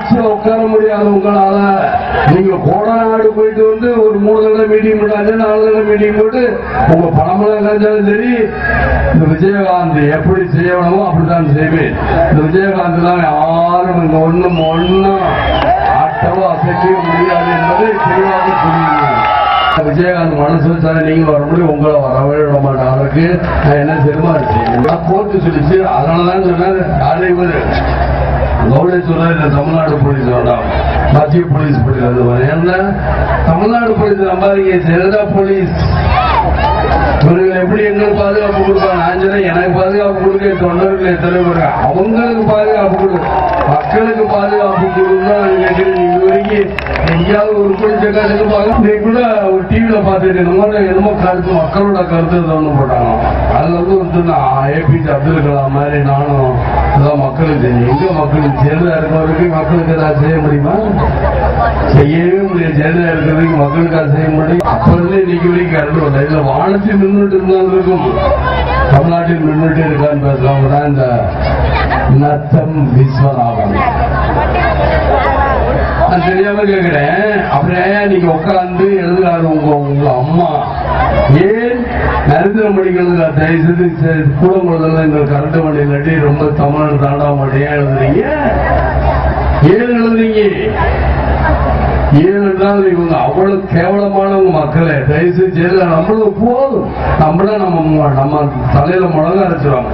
ஆட்சியில் உட்கார முடியாது உங்களால. நீங்க கோடநாடு போயிட்டு வந்து ஒரு 3 தடவை மீட்டிங் போட்டாச்சு, 4 தடவை மீட்டிங் போட்டு உங்க பணமெல்லாம் இருந்தாலும் சரி, இந்த விஜயகாந்த் எப்படி செய்யணுமோ அப்படித்தான் செய்வேன். இந்த விஜயகாந்த் தான் யாரும் இங்க ஒண்ணும் ஆட்டவோ அசைக்கவே முடியாது என்பதை தெளிவாக புரியுது. விஜயகாந்த் மனசு வச்சாலே நீங்க வர முடியும், உங்களை வரவே விட மாட்டேன். அதற்கு நான் என்ன தெரியுமா இருக்கேன், கோர்ட்டு சொல்லிச்சு. அதனாலதான் சொன்னாரு யாரையும் கவுளை சொல்ற தமிழ்நாடு போலீஸ் வேண்டாம், மத்திய போலீஸ் படிக்கிறது. ஏன்னா தமிழ்நாடு போலீஸ் நம்பாதீங்க, செல்டா போலீஸ். இவர்கள் எப்படி எங்களுக்கு பாதுகாப்பு கொடுப்பாங்க? நான் எனக்கு பாதுகாப்பு கொடுக்க தொண்டர்கள் எத்தனை பேர், அவங்களுக்கு பாதுகாப்பு கொடு, மக்களுக்கு பாதுகாப்பு கொடுன்னா கேட்கிறேன். இது வரைக்கும் எங்கேயாவது ஒரு போலீஸ் காசுக்கு பார்க்க கூட ஒரு டிவியில பார்த்துட்டு என்னமோ கருத்து, மக்களோட கருத்து ஒன்று போட்டாங்க. அதுல வந்து ஒருத்தர் ஏபிஜே அப்துல் கலாம் மாதிரி நானும் அதான் மக்களுக்கு தெரியும். எங்க மக்களுக்கு ஜெயலலிதா இருக்கிறவருக்கு மக்களுக்கு ஏதாவது செய்ய முடியுமா? செய்யவே முடியாது. ஜெயலலிதா இருக்கிறதுக்கு மக்களுக்கு அதை செய்ய முடியும். அப்ப இருந்து இன்னைக்கு வரைக்கும் கருத்து வரல. இதுல வானத்தில் நின்றுட்டு இருந்தாலும் இருக்கும், தமிழ்நாட்டில் நின்றுட்டு இருக்கான்னு பேசுறவங்க தான் இந்த நத்தம் விஸ்வநாதன். நான் தெரியாம கேட்கிறேன், அப்படியே நீங்க உட்கார்ந்து எழுதுறாரு உங்க அம்மா. ஏன் நரேந்திர மோடிக்கு தயவுசெய்து கூட முதல்ல இந்த கரண்ட் வண்டி இல்லாட்டி ரொம்ப தமிழ்நாடு தாண்டா மாட்டேன் எழுதுறீங்க. ஏன் எழுதுறீங்க? ஏனென்றால் இவங்க அவ்வளவு கேவலமானவங்க மக்களே. தயவுசெய்து நம்மளுக்கு போதும், நம்மள நம்ம தலையில முழங்க அரைச்சிருவாங்க.